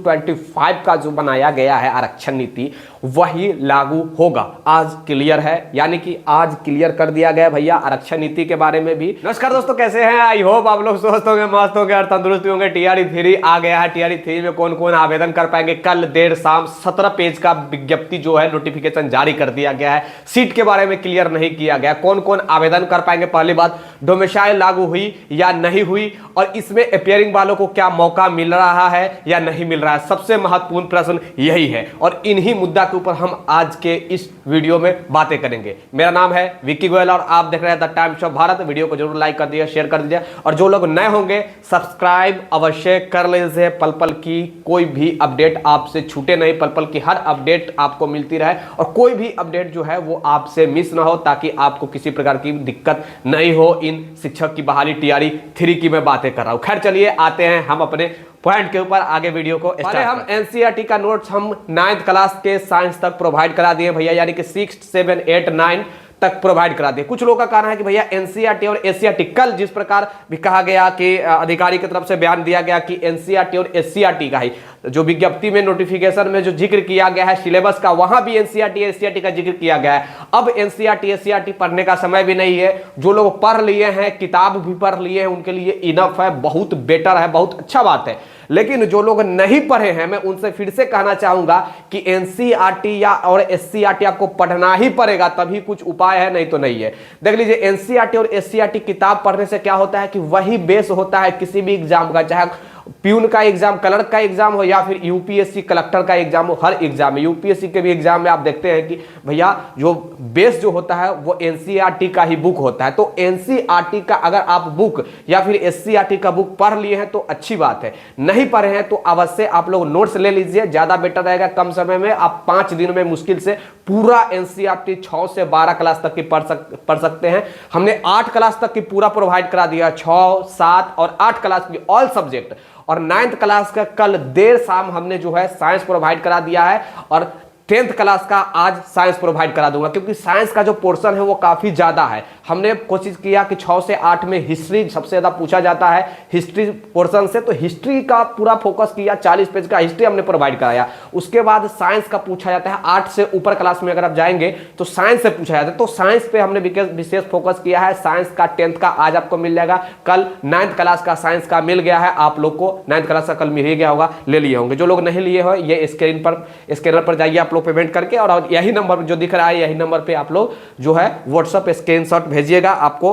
2025 का जो बनाया गया है आरक्षण नीति वही लागू होगा। आज क्लियर है, यानी कि आज क्लियर कर दिया गया भैया आरक्षण नीति के बारे में भी। नमस्कार दोस्तों, कैसे हैं? आई होप आप लोग स्वस्थ होंगे, मस्त होंगे और तंदुरुस्त होंगे। टीआरई 3 आ गया है। टीआरई 3 में कौन कौन आवेदन कर पाएंगे? कल देर शाम 17 पेज का विज्ञप्ति जो है नोटिफिकेशन जारी कर दिया गया है। सीट के बारे में क्लियर नहीं किया गया, कौन कौन आवेदन कर पाएंगे। पहली बात, डोमिसाइल लागू हुई या नहीं हुई और इसमें अपियरिंग वालों को क्या मौका मिल रहा है या नहीं मिल रहा है, सबसे महत्वपूर्ण प्रश्न यही है। और इन्हीं मुद्दा के ऊपर हम आज के इस वीडियो में बातें करेंगे। मेरा नाम है विक्की गोयल और आप देख रहे हैं the times of Bharat. Video को जरूर लाइक कर दीजिए, शेयर कर दीजिए और जो लोग नए होंगे सब्सक्राइब अवश्य कर लीजिए। पल पल की कोई भी अपडेट आपसे छूटे नहीं, पल पल की हर अपडेट आपको मिलती रहे और कोई भी अपडेट जो है वो आपसे मिस ना हो, ताकि आपको किसी प्रकार की दिक्कत नहीं हो। इन शिक्षक की बहाली टीआरई 3 की मैं बातें कर रहा हूं। खैर चलिए आते हैं हम अपने पॉइंट के ऊपर, आगे वीडियो को स्टार्ट। हम एनसीईआरटी का नोट्स हम 9th क्लास के साइंस तक प्रोवाइड करा दिए भैया, यानी कि 6, 7, 8, 9 तक प्रोवाइड करा दिए। कुछ लोगों का कहना है कि भैया एनसीईआरटी और एससीईआरटी, कल जिस प्रकार भी कहा गया कि अधिकारी की तरफ से बयान दिया गया कि एनसीईआरटी और एससीईआरटी का ही जो विज्ञप्ति में नोटिफिकेशन में जो जिक्र किया गया है सिलेबस का, वहां भी एनसीईआरटी एससीईआरटी का जिक्र किया गया है। अब एनसीईआरटी एससीईआरटी पढ़ने का समय भी नहीं है। जो लोग पढ़ लिए हैं, किताब भी पढ़ लिए हैं, उनके लिए इनफ है, बहुत बेटर है, बहुत अच्छा बात है। लेकिन जो लोग नहीं पढ़े हैं, मैं उनसे फिर से कहना चाहूंगा कि एनसीईआरटी या और एससीईआरटी आपको पढ़ना ही पड़ेगा, तभी कुछ उपाय है, नहीं तो नहीं है। देख लीजिए, एनसीईआरटी और एससीईआरटी किताब पढ़ने से क्या होता है कि वही बेस होता है किसी भी एग्जाम का, चाहे प्यून का एग्जाम, क्लर्क का एग्जाम हो या फिर यूपीएससी कलेक्टर का एग्जाम हो। हर एग्जाम में, यूपीएससी के भी एग्जाम में आप देखते हैं कि भैया जो बेस जो होता है वो एनसीईआरटी का ही बुक होता है। तो एनसीईआरटी का अगर आप बुक या फिर एससीईआरटी का बुक पढ़ लिए हैं तो अच्छी बात है, नहीं पढ़े हैं तो अवश्य आप लोग नोट्स ले लीजिए, ज्यादा बेटर रहेगा। कम समय में आप 5 दिन में मुश्किल से पूरा एनसीईआरटी 6 से 12 क्लास तक की पढ़ सकते हैं। हमने 8 क्लास तक की पूरा प्रोवाइड करा दिया, 6, 7 और 8 क्लास की ऑल सब्जेक्ट। और 9th क्लास का कल देर शाम हमने जो है साइंस प्रोवाइड करा दिया है और 10th क्लास का आज साइंस प्रोवाइड करा दूंगा, क्योंकि साइंस का जो पोर्शन है वो काफी ज्यादा है। हमने कोशिश किया कि 6 से 8 में हिस्ट्री सबसे ज्यादा पूछा जाता है, हिस्ट्री पोर्शन से, तो हिस्ट्री का पूरा फोकस किया। 40 पेज का हिस्ट्री हमने प्रोवाइड कराया। उसके बाद साइंस का पूछा जाता है, 8 से ऊपर क्लास में अगर आप जाएंगे तो साइंस से पूछा जाता है, तो साइंस पे हमने विशेष फोकस किया है। साइंस का 10th का आज आपको मिल जाएगा, कल 9th क्लास का साइंस का मिल गया है आप लोग को। 9th क्लास का कल मिल ही गया होगा, ले लिए होंगे। जो लोग नहीं लिए हो, ये स्क्रीनर पर जाइए आप लोग पेमेंट करके, और यही नंबर जो दिख रहा है यही नंबर पे आप लोग जो है व्हाट्सएप स्क्रीनशॉट भेजिएगा, आपको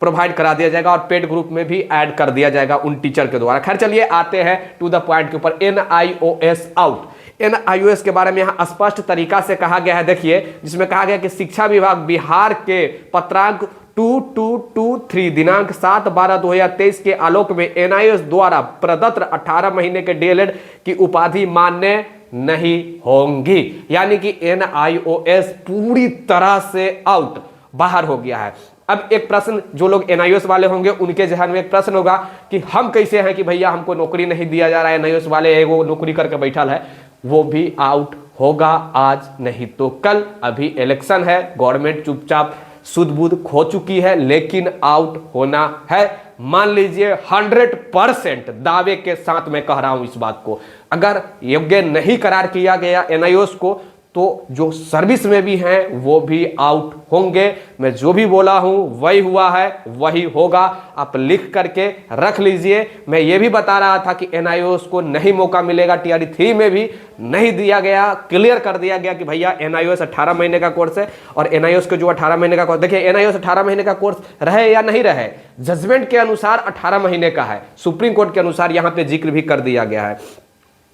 प्रोवाइड करा दिया जाएगा और पेड ग्रुप में भी ऐड कर दिया जाएगा उन टीचर के द्वारा। खैर चलिए आते हैं टू द पॉइंट के ऊपर। NIOS out. एनआईओएस के बारे में यहाँ स्पष्ट तरीका से कहा गया है, देखिए, जिसमें कहा गया कि शिक्षा विभाग बिहार के पत्रांक 2223 दिनांक 7/12/2023 के आलोक में एनआईओएस द्वारा प्रदत्त 18 महीने के डीएलएड की उपाधि मान्य नहीं होंगी। यानी कि एनआईओएस पूरी तरह से आउट, बाहर हो गया है। अब एक प्रश्न जो लोग एनआईओएस वाले होंगे उनके जहन में एक प्रश्न होगा कि हम कैसे हैं कि भैया हमको नौकरी नहीं दिया जा रहा है, एनआईओएस वाले वो नौकरी करके बैठल है। वो भी आउट होगा आज नहीं तो कल। अभी इलेक्शन है, गवर्नमेंट चुपचाप सुध बुध खो चुकी है, लेकिन आउट होना है। मान लीजिए 100% दावे के साथ मैं कह रहा हूं इस बात को। अगर योग्य नहीं करार किया गया एनआईओएस को तो जो सर्विस में भी हैं वो भी आउट होंगे। मैं जो भी बोला हूं वही हुआ है, वही होगा, आप लिख करके रख लीजिए। मैं ये भी बता रहा था कि एनआईओएस को नहीं मौका मिलेगा, टीआरई 3 में भी नहीं दिया गया, क्लियर कर दिया गया कि भैया एनआईओएस 18 महीने का कोर्स है। और एनआईओएस के जो 18 महीने का कोर्स, देखिए एनआईओएस 18 महीने का कोर्स रहे या नहीं रहे, जजमेंट के अनुसार 18 महीने का है, सुप्रीम कोर्ट के अनुसार यहां पे जिक्र भी कर दिया गया है।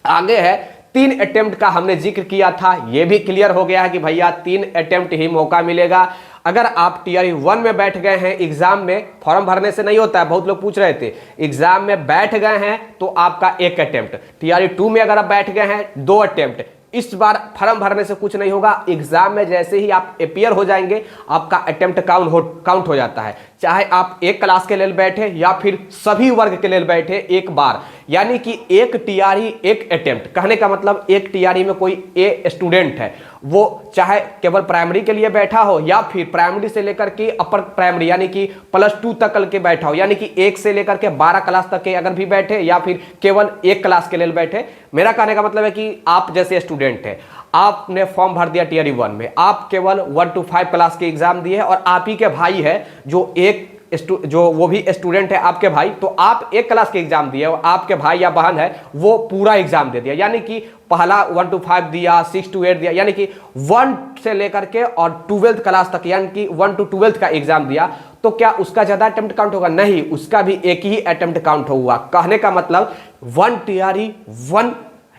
आगे है 3 अटेम्प्ट का हमने जिक्र किया था, यह भी क्लियर हो गया है कि भैया 3 अटेम्प्ट ही मौका मिलेगा। अगर आप टीआरई 1 में बैठ गए हैं, एग्जाम में फॉर्म भरने से नहीं होता है, बहुत लोग पूछ रहे थे, एग्जाम में बैठ गए हैं तो आपका 1 अटेम्प्ट। टीआरई 2 में अगर आप बैठ गए हैं 2 अटेम्प्ट। इस बार फॉर्म भरने से कुछ नहीं होगा, एग्जाम में जैसे ही आप अपीयर हो जाएंगे आपका अटेम्प्ट काउंट हो जाता है। चाहे आप एक क्लास के लिए बैठे या फिर सभी वर्ग के लिए बैठे, एक बार यानी कि एक टीआरई एक अटेम्प्ट, कहने का मतलब एक टीआरई में कोई ए स्टूडेंट है, वो चाहे केवल प्राइमरी के लिए बैठा हो या फिर प्राइमरी से लेकर के अपर प्राइमरी यानी कि +2 तक के बैठा हो, यानी कि 1 से लेकर के 12 क्लास तक के अगर भी बैठे या फिर केवल 1 क्लास के लिए बैठे। मेरा कहने का मतलब है कि आप जैसे स्टूडेंट है, आपने फॉर्म भर दिया टीआरई 1 में, आप केवल 1 to 5 क्लास के एग्जाम दिए और आप ही के भाई है जो वो भी स्टूडेंट है आपके भाई, तो आप 1 क्लास के एग्जाम दिए और आपके भाई या बहन है वो पूरा एग्जाम दे दिया, यानी कि पहला 1 to 5 दिया, 6 to 8 दिया, यानी कि 1 से लेकर के और 12th क्लास तक यानी कि 1 to 12th का एग्जाम दिया, तो क्या उसका ज्यादा अटेम्प्ट काउंट होगा? नहीं, उसका भी एक ही अटेम्प्ट काउंट हुआ। कहने का मतलब 1 टीआरई 1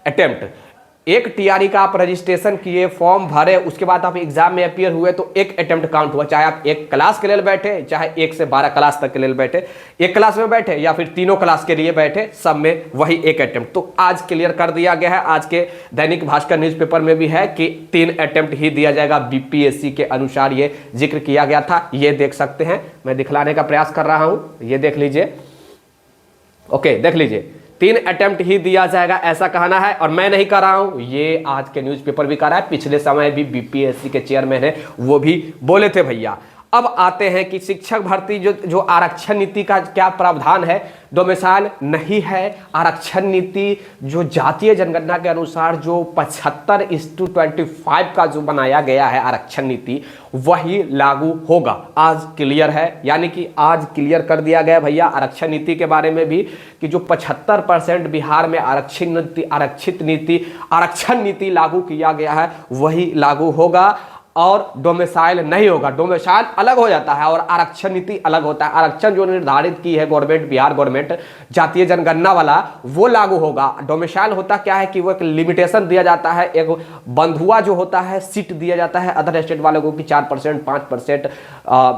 अटेम्प्ट, एक टीआरई का आप रजिस्ट्रेशन किए, फॉर्म भरे, उसके बाद आप एग्जाम में अपीयर हुए तो एक अटेम्प्ट काउंट हुआ, चाहे आप 1 क्लास के लिए बैठे, चाहे 1 से 12 क्लास तक के लिए बैठे, 1 क्लास में बैठे या फिर तीनों क्लास के लिए बैठे, सब में वही एक अटेम्प्ट। तो आज क्लियर कर दिया गया है, आज के दैनिक भास्कर न्यूज़पेपर में भी है कि 3 अटेम्प्ट ही दिया जाएगा, बीपीएससी के अनुसार ये जिक्र किया गया था। ये देख सकते हैं, मैं दिखलाने का प्रयास कर रहा हूं, ये देख लीजिए, ओके देख लीजिए, 3 अटेम्प्ट ही दिया जाएगा ऐसा कहना है, और मैं नहीं कर रहा हूं, ये आज के न्यूज़पेपर भी कर रहा है, पिछले समय भी बीपीएससी के चेयरमैन है वो भी बोले थे भैया। अब आते हैं कि शिक्षक भर्ती जो आरक्षण नीति का क्या प्रावधान है, डोमिसाइल नहीं है। आरक्षण नीति जो जातीय जनगणना के अनुसार जो 75:25 का जो बनाया गया है आरक्षण नीति, वही लागू होगा। आज क्लियर है, यानी कि आज क्लियर कर दिया गया भैया आरक्षण नीति के बारे में भी कि जो 75% बिहार में आरक्षण नीति लागू किया गया है वही लागू होगा और डोमिसाइल नहीं होगा। डोमिसाइल अलग हो जाता है और आरक्षण नीति अलग होता है। आरक्षण जो निर्धारित की है गवर्नमेंट, बिहार गवर्नमेंट, जातीय जनगणना वाला, वो लागू होगा। डोमिसाइल होता क्या है कि वो एक लिमिटेशन दिया जाता है, एक बंधुआ जो होता है सीट दिया जाता है अदर स्टेट वालों को कि 4%, 5%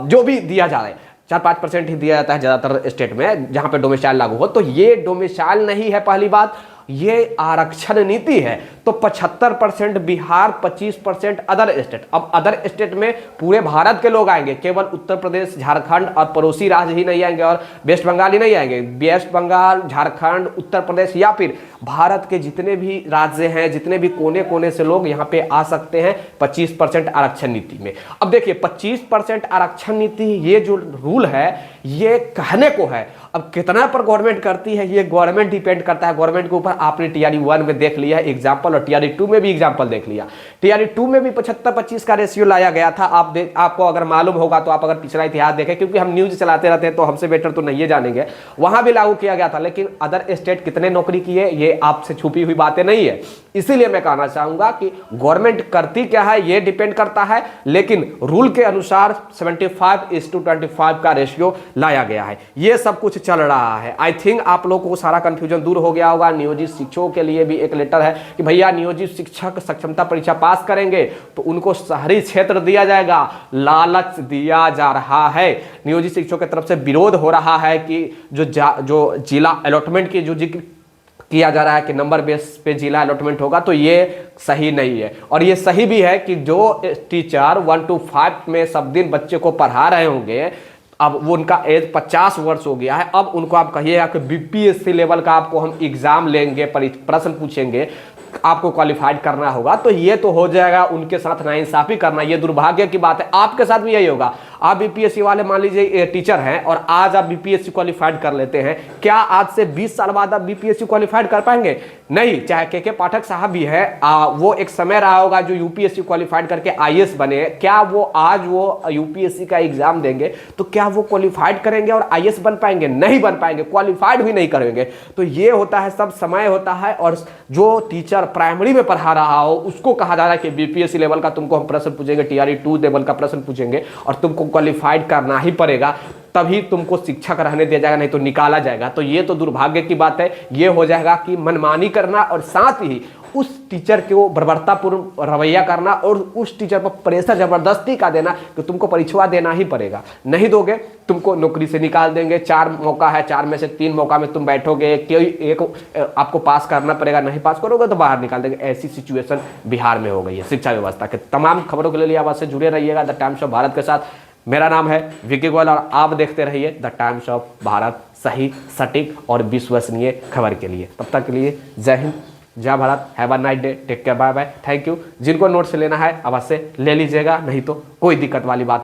जो भी दिया जा रहा है, 4-5% ही दिया जाता है ज़्यादातर स्टेट में जहाँ पे डोमिसाइल लागू हो। तो ये डोमिसाइल नहीं है, पहली बात, ये आरक्षण नीति है। तो 75% बिहार, 25% अदर स्टेट। अब अदर स्टेट में पूरे भारत के लोग आएंगे, केवल उत्तर प्रदेश, झारखंड और पड़ोसी राज्य ही नहीं आएंगे और वेस्ट बंगाल ही नहीं आएंगे। वेस्ट बंगाल, झारखंड, उत्तर प्रदेश या फिर भारत के जितने भी राज्य हैं, जितने भी कोने कोने से लोग यहाँ पे आ सकते हैं 25% आरक्षण नीति में। अब देखिए 25% आरक्षण नीति, ये जो रूल है ये कहने को है, अब कितना पर गवर्नमेंट करती है ये गवर्नमेंट डिपेंड करता है, गवर्नमेंट के ऊपर। आपने टीआरई 1 में देख लिया है एग्जाम्पल और टीआरई 2 में भी एग्जाम्पल देख लिया। टीआरई 2 में भी 75-25 का रेशियो लाया गया था। आपको अगर मालूम होगा तो आप अगर पिछला इतिहास देखें, क्योंकि हम न्यूज चलाते रहते हैं तो हमसे बेटर तो नहीं जानेंगे, वहां भी लागू किया गया था। लेकिन अदर स्टेट कितने नौकरी किए ये आपसे छुपी हुई बातें नहीं है। इसीलिए मैं कहना चाहूंगा कि गवर्नमेंट करती क्या है ये डिपेंड करता है, लेकिन रूल के अनुसार 75:25 का रेशियो लाया गया है। ये सब कुछ चल रहा है। आई थिंक आप लोगों को सारा कंफ्यूजन दूर हो गया होगा। नियोजित शिक्षकों के लिए भी एक लेटर है कि भैया नियोजित शिक्षक सक्षमता परीक्षा पास करेंगे तो उनको शहरी क्षेत्र दिया जाएगा, लालच दिया जा रहा है। नियोजित शिक्षकों की तरफ से विरोध हो रहा है कि जो जिला अलॉटमेंट की जो जिक्र किया जा रहा है कि नंबर बेस पे जिला अलॉटमेंट होगा, तो ये सही नहीं है। और ये सही भी है कि जो टीचर 1 to 5 में सब दिन बच्चे को पढ़ा रहे होंगे, अब वो उनका एज 50 वर्ष हो गया है, अब उनको आप कहिएगा कि बीपीएससी लेवल का आपको हम एग्जाम लेंगे, प्रश्न पूछेंगे, आपको क्वालिफाइड करना होगा, तो ये तो हो जाएगा उनके साथ नाइंसाफी करना। ये दुर्भाग्य की बात है। आपके साथ भी यही होगा। आप बीपीएससी वाले मान लीजिए टीचर हैं और आज आप बीपीएससी क्वालिफाइड कर लेते हैं, क्या आज से 20 साल बाद आप बीपीएससी क्वालिफाइड कर पाएंगे? नहीं। चाहे के पाठक साहब भी है, वो एक समय रहा होगा जो यूपीएससी क्वालिफाइड करके आईएएस बने, क्या वो आज वो यूपीएससी का एग्जाम देंगे तो क्या वो क्वालिफाइड करेंगे और आईएएस बन पाएंगे? नहीं बन पाएंगे, क्वालिफाइड भी नहीं करेंगे। तो ये होता है, सब समय होता है। और जो टीचर प्राइमरी में पढ़ा रहा हो उसको कहा जा रहा है कि बीपीएससी लेवल का तुमको हम प्रश्न पूछेंगे, टीआरई 2 लेवल का प्रश्न पूछेंगे और तुमको क्वालिफाइड करना ही पड़ेगा, तभी तुमको शिक्षक रहने दिया जाएगा, नहीं तो निकाला जाएगा। तो ये तो दुर्भाग्य की बात है। ये हो जाएगा कि मनमानी करना और साथ ही उस टीचर को बर्बरतापूर्ण रवैया करना और उस टीचर पर प्रेशर जबरदस्ती का देना कि तुमको परीक्षा देना ही पड़ेगा, नहीं दोगे तुमको नौकरी से निकाल देंगे। 4 मौका है, 4 में से 3 मौका में तुम बैठोगे, कोई एक आपको पास करना पड़ेगा, नहीं पास करोगे तो बाहर निकाल देंगे। ऐसी सिचुएशन बिहार में हो गई है शिक्षा व्यवस्था के। तमाम खबरों के लिए आवाज से जुड़े रहिएगा द टाइम्स ऑफ भारत के साथ। मेरा नाम है विकी गोयल और आप देखते रहिए द टाइम्स ऑफ भारत, सही, सटीक और विश्वसनीय खबर के लिए। तब तक के लिए जय हिंद, जय Bharat, have a nice day, take care, bye bye, thank you. जिनको नोट्स लेना है अवश्य ले लीजिएगा, नहीं तो कोई दिक्कत वाली बात